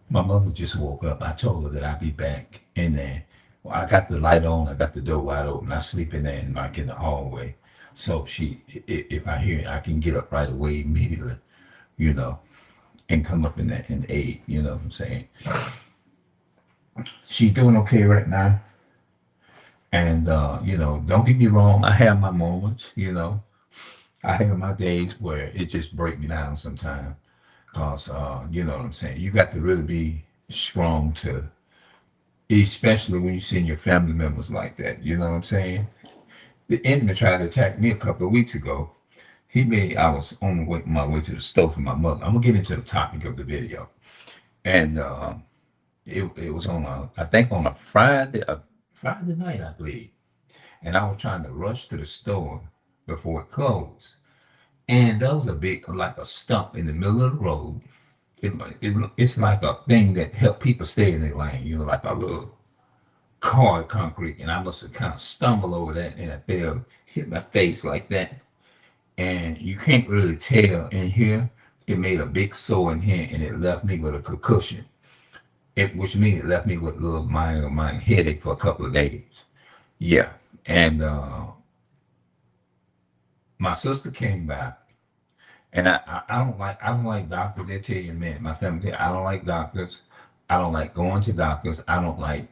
My mother just woke up. I told her that I'd be back in there. Well, I got the light on. I got the door wide open. I sleep in there, like in the hallway. So if I hear it, I can get up right away immediately, you know, and come up in there and aid. You know what I'm saying? She's doing okay right now. And don't get me wrong. I have my moments. I have my days where it just break me down sometimes. Cause you know what I'm saying. You got to really be strong to, especially when you see your family members like that. You know what I'm saying? The enemy tried to attack me a couple of weeks ago. I was on my way to the store for my mother. I'm gonna get into the topic of the video, and it was on I think on Friday night, I believe, and I was trying to rush to the store before it closed, and there was a big like a stump in the middle of the road. It's like a thing that help people stay in their lane, like a little hard concrete, and I must have kind of stumbled over that, and I fell, hit my face like that, and you can't really tell in here. It made a big sore in here, and it left me with a concussion. Which means it left me with a little minor headache for a couple of days. Yeah, and my sister came back, and I don't like doctors. They tell you, man, my family, I don't like doctors. I don't like going to doctors. I don't like.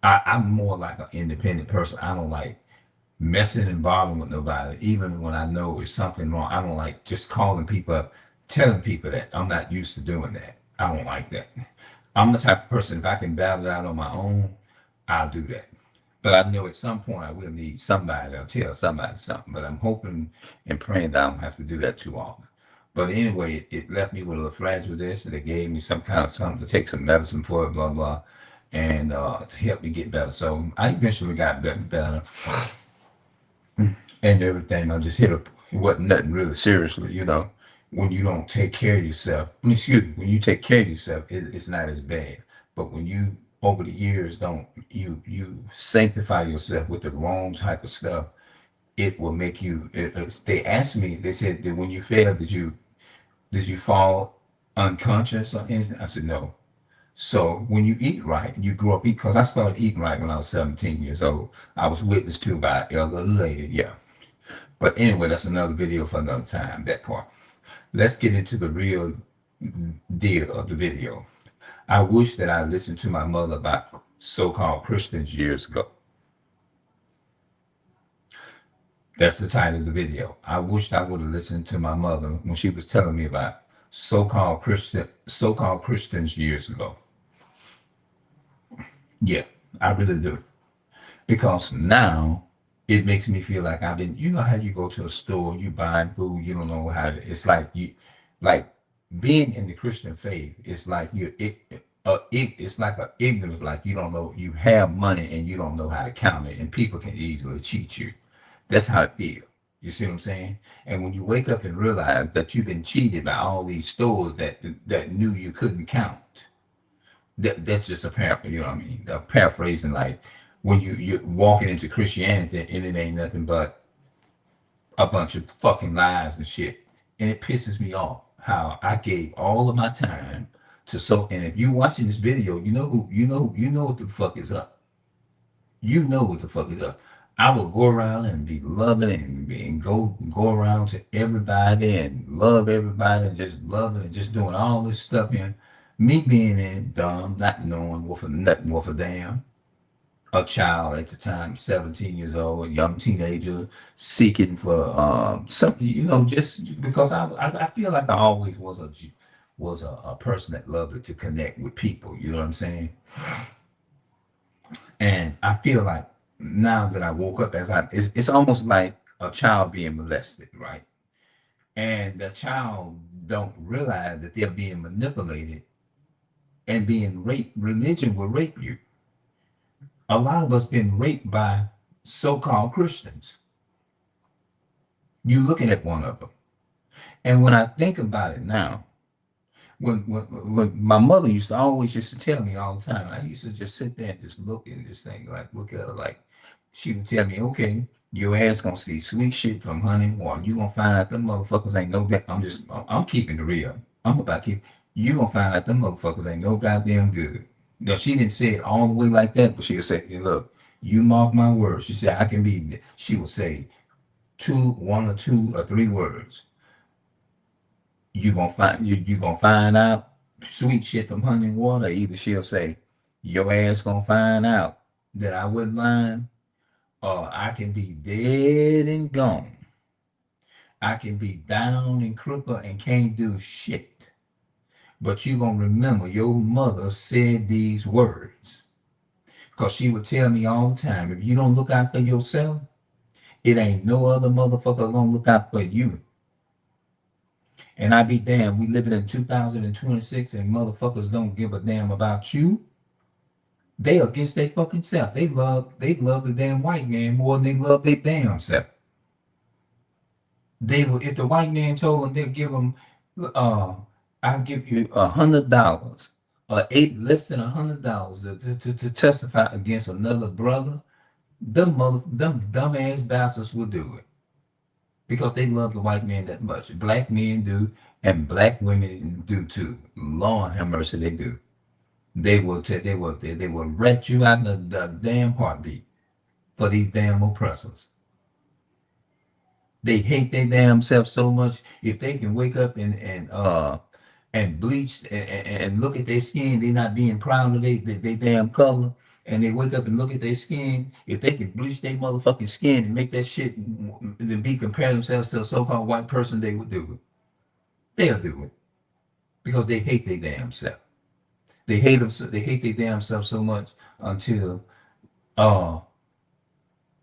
I'm more like an independent person. I don't like messing and bothering with nobody, even when I know it's something wrong. I don't like just calling people up, telling people that. I'm not used to doing that. I don't like that. I'm the type of person, if I can battle it out on my own, I'll do that. But I know at some point I will need somebody to tell somebody something. But I'm hoping and praying that I don't have to do that too often. But anyway, it left me with a little flash with this. And they gave me some kind of something to take some medicine for it, blah, blah, and to help me get better. So I eventually got better and everything. I just hit a, it wasn't nothing really seriously. When you don't take care of yourself, excuse me, when you take care of yourself, it's not as bad. But when you over the years don't you sanctify yourself with the wrong type of stuff, it will make you. They asked me, they said that when you fail, did you fall unconscious or anything? I said no. So when you eat right, you grow up eat because I started eating right when I was 17 years old. I was witnessed to by an elder lady, yeah. But anyway, that's another video for another time, that part. Let's get into the real deal of the video. I wish that I listened to my mother about so-called Christians years ago. That's the title of the video. I wished I would have listened to my mother when she was telling me about so-called Christians years ago. Yeah, I really do. Because now it makes me feel like I've been, how you go to a store, you buying food, you don't know how to, it's like being in the Christian faith, it's like it's like a ignorance, like you don't know, you have money and you don't know how to count it, and people can easily cheat you. That's how it feels. You see what I'm saying? And when you wake up and realize that you've been cheated by all these stores that knew you couldn't count, that's just a you know what I mean? A paraphrasing, like when you're walking into Christianity and it ain't nothing but a bunch of fucking lies and shit, and it pisses me off how I gave all of my time to so. And if you watching this video, you know what the fuck is up. You know what the fuck is up. I will go around and be loving and go around to everybody and love everybody and just loving and just doing all this stuff. And me being in dumb, not knowing worth a nothing worth a damn. A child at the time, 17 years old, a young teenager, seeking for something, just because I feel like I always was a person that loved to connect with people. You know what I'm saying? And I feel like now that I woke up, it's almost like a child being molested, right? And the child don't realize that they're being manipulated and being raped. Religion will rape you. A lot of us been raped by so-called Christians. You looking at one of them. And when I think about it now, when my mother used to always just to tell me all the time, I used to just sit there and just look at this thing, like look at her like she would tell me, okay, your ass gonna see sweet shit from honey, or you gonna find out them motherfuckers ain't no that I'm keeping it real. I'm about to keep you gonna find out them motherfuckers ain't no goddamn good. Now she didn't say it all the way like that, but she'll say, hey, look, you mark my words. She said I can be. She will say one or two or three words. You gonna find out sweet shit from honey and water. Either she'll say your ass gonna find out that I wasn't lying, or I can be dead and gone. I can be down and crippled and can't do shit. But you gonna remember your mother said these words. Cause she would tell me all the time, if you don't look out for yourself, it ain't no other motherfucker gonna look out for you. And I be damned, we living in 2026 and motherfuckers don't give a damn about you. They against their fucking self. They love the damn white man more than they love their damn self. They will, if the white man told them they'll give them, uh, I'll give you $100 or less than $100 to testify against another brother. Them dumbass bastards will do it because they love the white man that much. Black men do, and black women do too. Lord have mercy, they do. They will rat you out in the damn heartbeat for these damn oppressors. They hate their damn self so much. If they can wake up and bleach and look at their skin, they not being proud of they damn color. And they wake up and look at their skin. If they can bleach their motherfucking skin and make that shit to be compare themselves to a so-called white person, they would do it. They'll do it because they hate their damn self. They hate them. They hate their damn self so much until uh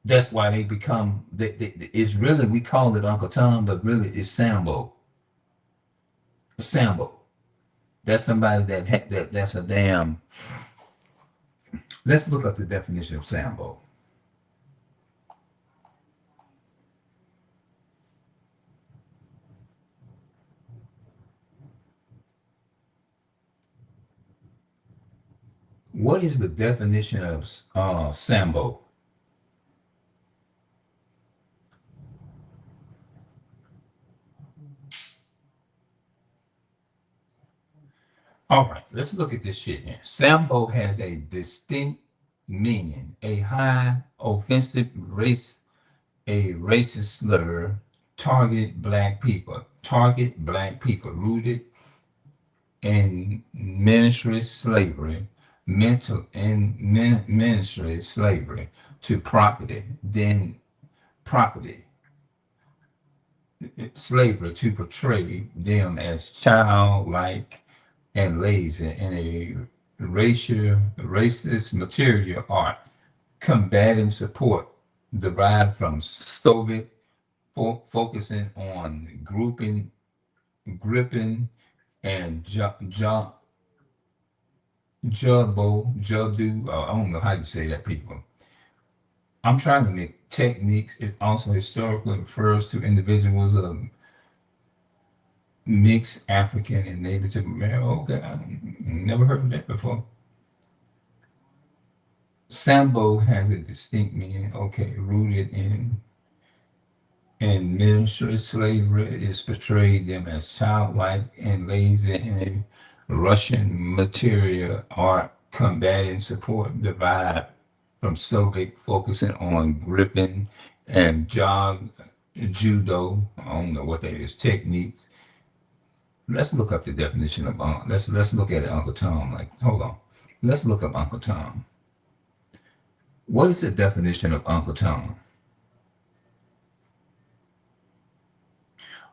that's why they become. It's really, we call it Uncle Tom, but really it's Sambo. Sambo. That's somebody that's a damn. Let's look up the definition of Sambo. What is the definition of Sambo? All right, let's look at this shit here. Sambo has a distinct meaning, a high offensive a racist slur, target black people, rooted in ministry slavery, mental and ministry slavery to property, then property, slavery to portray them as childlike and lazy in a racist material art, combating support derived from Soviet focusing on gripping, and jubdo. I don't know how you say that, people. I'm trying to make techniques. It also historically refers to individuals of mixed African and Native American. Okay, I never heard of that before. Sambo has a distinct meaning. Okay, rooted in ministry slavery, is portrayed them as childlike and lazy in a Russian material art, combating support divide from Soviet focusing on gripping and judo. I don't know what that is, techniques. Let's look up the definition of let's look at it, Uncle Tom. Like, hold on. Let's look up Uncle Tom. What is the definition of Uncle Tom?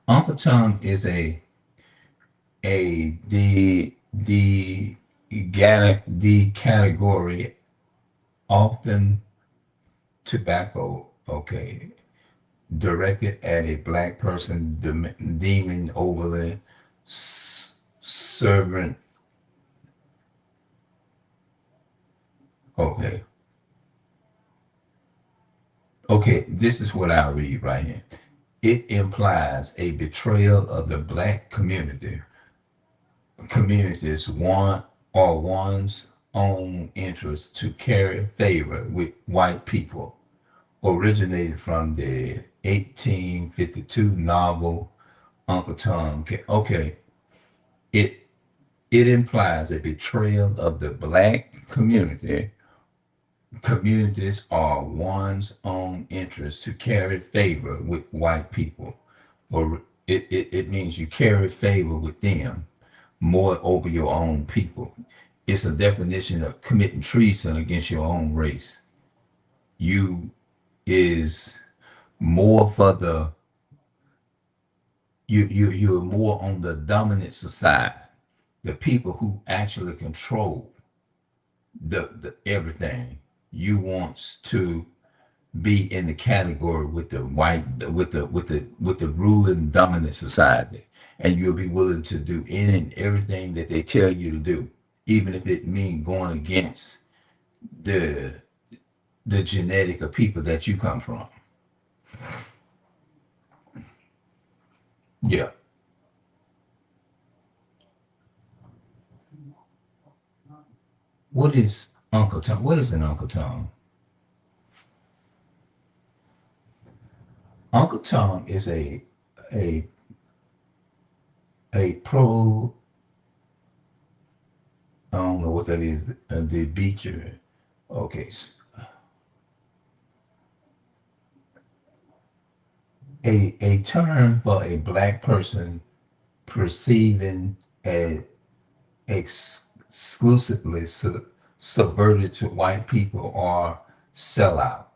Uncle Tom is the category, often tobacco, okay, directed at a black person deeming overly servant. Okay. Okay, this is what I read right here. It implies a betrayal of the black communities want or one's own interest to carry favor with white people, originated from the 1852 novel Uncle Tom. Okay, it it implies a betrayal of the black community. Communities are one's own interest to carry favor with white people, or it means you carry favor with them more over your own people. It's a definition of committing treason against your own race. You is more for the you're more on the dominant side, the people who actually control the everything. You wants to be in the category with the white with the ruling dominant society, and you'll be willing to do any and everything that they tell you to do, even if it means going against the the genetic of people that you come from. Yeah. What is Uncle Tom? What is an Uncle Tom? Uncle Tom is a a pro. I don't know what that is. The beacher. Okay. A term for a black person perceiving a exclusively subverted to white people or sellout.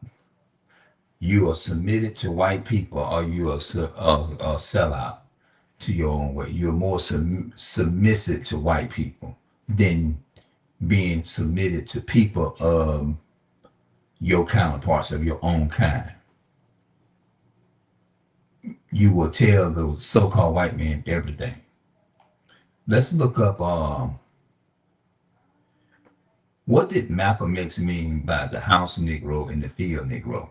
You are submitted to white people or you are a sellout to your own way. You're more submissive to white people than being submitted to people of your counterparts of your own kind. You will tell those so-called white men everything. Let's look up what did Malcolm X mean by the house Negro and the field Negro?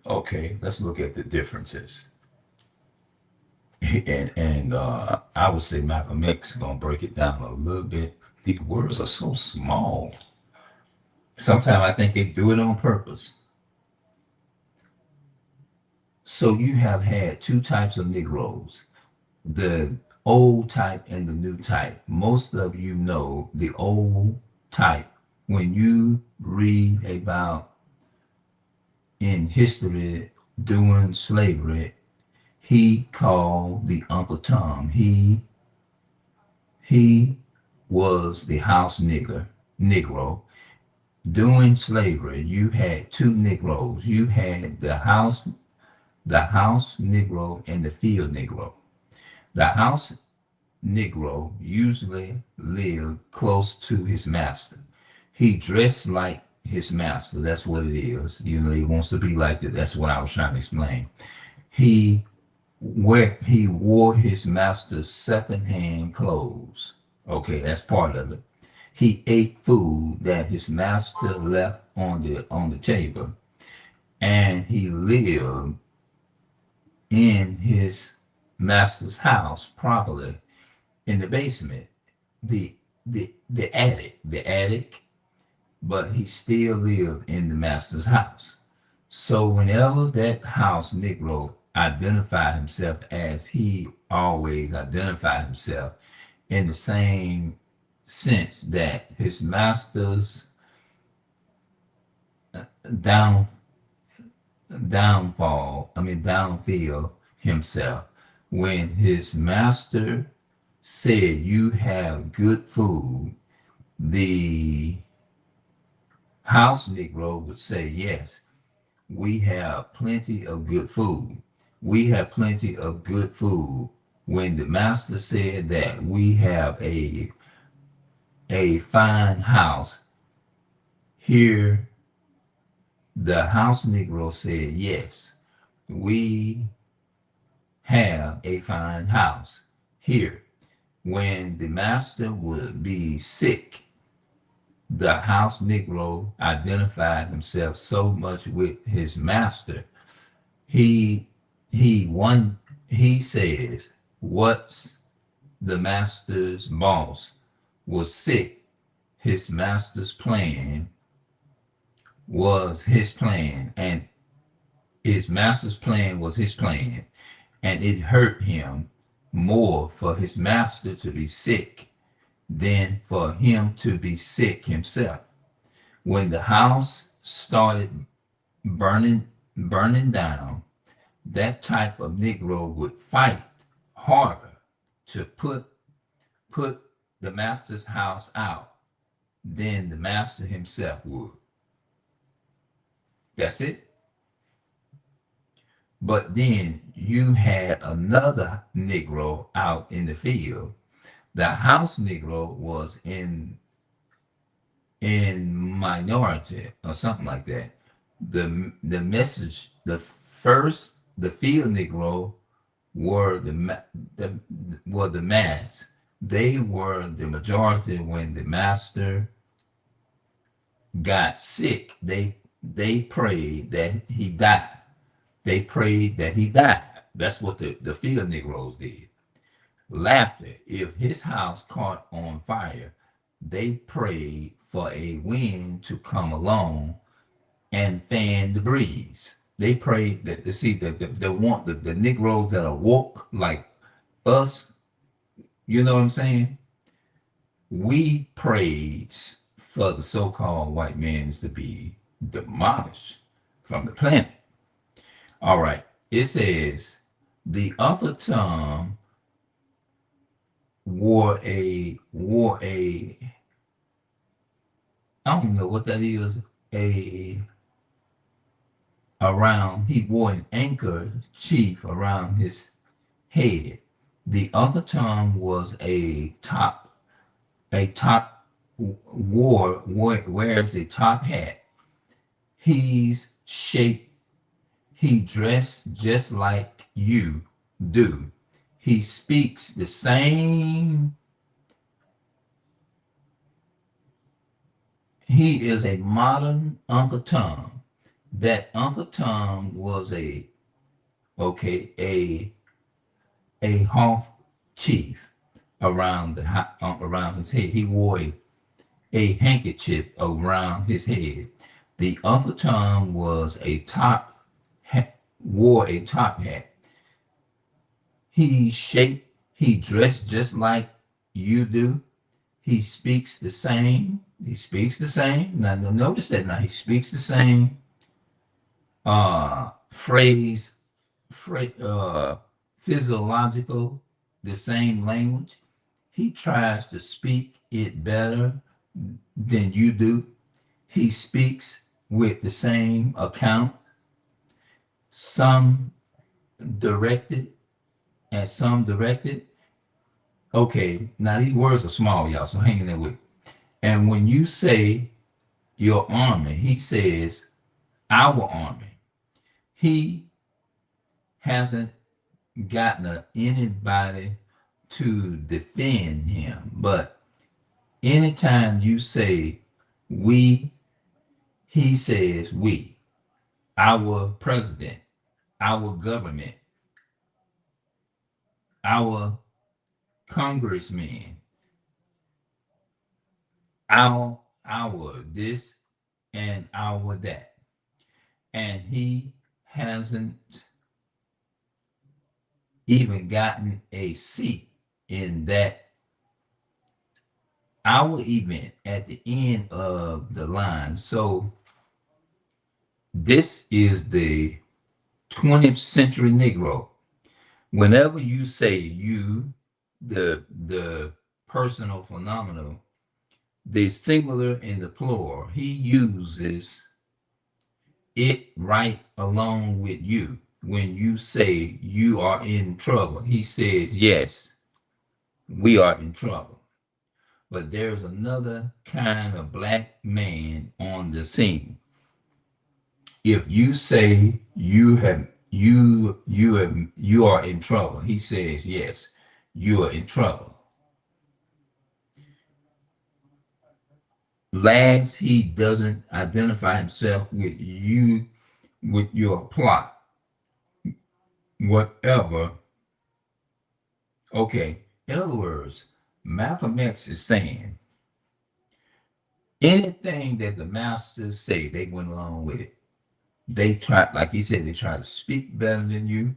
Okay, let's look at the differences. And I would say Malcolm X is gonna break it down a little bit. The words are so small. Sometimes I think they do it on purpose. So you have had two types of Negroes, the old type and the new type. Most of you know the old type. When you read about in history during slavery, he called the Uncle Tom. He was the house Negro. During slavery, you had two Negroes. You had the house Negro and the field Negro. The house Negro usually lived close to his master. He dressed like his master. That's what it is. You know, he wants to be like that. That's what I was trying to explain. He he wore his master's secondhand clothes. Okay, that's part of it. He ate food that his master left on the table, and he lived in his master's house, probably in the basement, the attic, but he still lived in the master's house. So whenever that house Negro identified himself as he always identified himself in the same sense that his master's down downfield himself when his master said you have good food, the house Negro would say, yes, we have plenty of good food. We have plenty of good food. When the master said that we have a fine house, here the house Negro said, yes, we have a fine house here. When the master would be sick, the house Negro identified himself so much with his master. He he says, what's the master's boss was sick. His master's plan was his plan, and his master's plan was his plan, and it hurt him. more for his master to be sick than for him to be sick himself. When the house started burning down, that type of Negro would fight harder to put the master's house out than the master himself would. That's it. But then you had another Negro out in the field. The house Negro was in minority or something like that. The message, the field Negro were the mass. They were the majority when the master got sick. They prayed that he died. They prayed that he died. That's what the field Negroes did. Laughter. If his house caught on fire, they prayed for a wind to come along and fan the breeze. They prayed that to see the Negroes that are woke like us, you know what I'm saying? We prayed for the so-called white man to be demolished from the planet. All right. It says the Uncle Tom wore a I don't know what that is, a around he wore an anchor chief around his head. The Uncle Tom was a top wears a top hat. He's shaped He dressed just like you do. He speaks the same. He is a modern Uncle Tom. That Uncle Tom was a Hoff chief around his head. He wore a handkerchief around his head. The Uncle Tom was wore a top hat. He dressed just like you do. He speaks the same. He speaks the same. Now notice that now he speaks the same phrase, physiological, the same language. He tries to speak it better than you do. He speaks with the same account, some directed and some directed. Okay, now these words are small, y'all, so hang in there with me. And when you say your army, he says our army. He hasn't gotten anybody to defend him. But anytime you say we, he says we, our president, our government, our congressmen, our this and our that. And he hasn't even gotten a seat in that our event at the end of the line. So this is the 20th century Negro. Whenever you say you, the personal phenomenal, the singular and the plural, he uses it right along with you. When you say you are in trouble, he says, yes, we are in trouble. But there's another kind of black man on the scene. If you say you are in trouble, he says, yes, you are in trouble. Labs, he doesn't identify himself with you, with your plot, whatever. Okay, in other words, Malcolm X is saying anything that the masters say, they went along with it. They try, like he said, they try to speak better than you.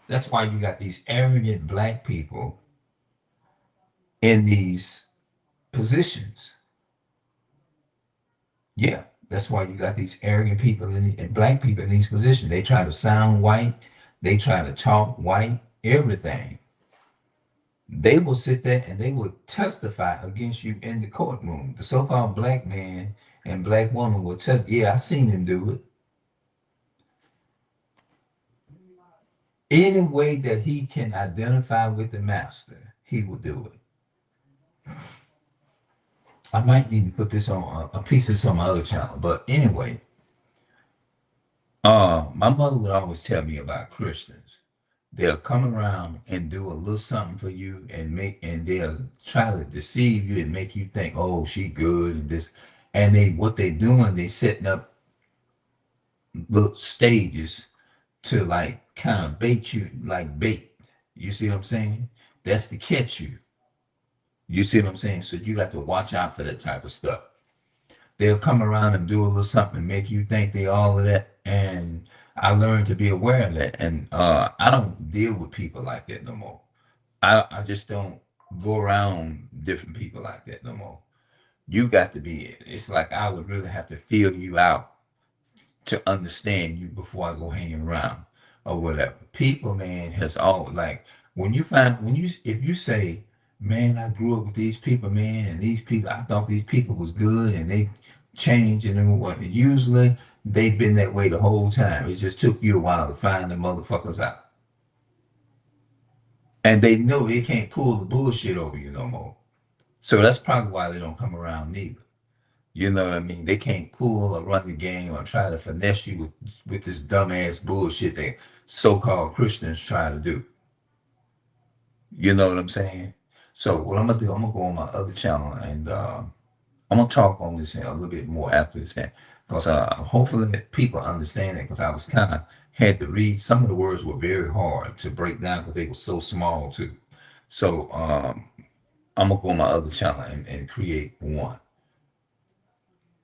That's why you got these arrogant black people in these positions. Yeah, that's why you got these arrogant people and black people in these positions. They try to sound white, they try to talk white, everything. They will sit there and they will testify against you in the courtroom. The so-called black man and black woman will test. Yeah, I seen him do it. Any way that he can identify with the master, he will do it. I might need to put this on a piece of this on my other channel, but anyway, my mother would always tell me about Christians. They'll come around and do a little something for you and they'll try to deceive you and make you think, oh, she good and this. And what they doing, they setting up little stages to like kind of bait you like bait. You see what I'm saying? That's to catch you. You see what I'm saying? So you got to watch out for that type of stuff. They'll come around and do a little something, make you think they all of that. And I learned to be aware of that. And I don't deal with people like that no more. I just don't go around different people like that no more. You got to be, it's like I would really have to feel you out to understand you before I go hanging around or whatever. People, man, has all like if you say, man, I grew up with these people, man, and these people, I thought these people was good and they changed and what. Usually they've been that way the whole time. It just took you a while to find the motherfuckers out. And they know they can't pull the bullshit over you no more. So that's probably why they don't come around neither. You know what I mean? They can't pull or run the game or try to finesse you with this dumbass bullshit that so-called Christians try to do. You know what I'm saying? So what I'm gonna do, I'm gonna go on my other channel and I'm gonna talk on this a little bit more after this, because hopefully people understand it. Because I was kind of had to read some of the words were very hard to break down because they were so small too. So I'm gonna go on my other channel and create one.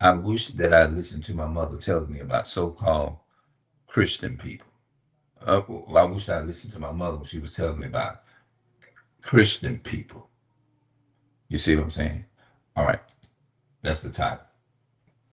I wish that I listened to my mother telling me about so-called Christian people. Well, I wish I listened to my mother when she was telling me about Christian people. You see what I'm saying? All right, that's the title.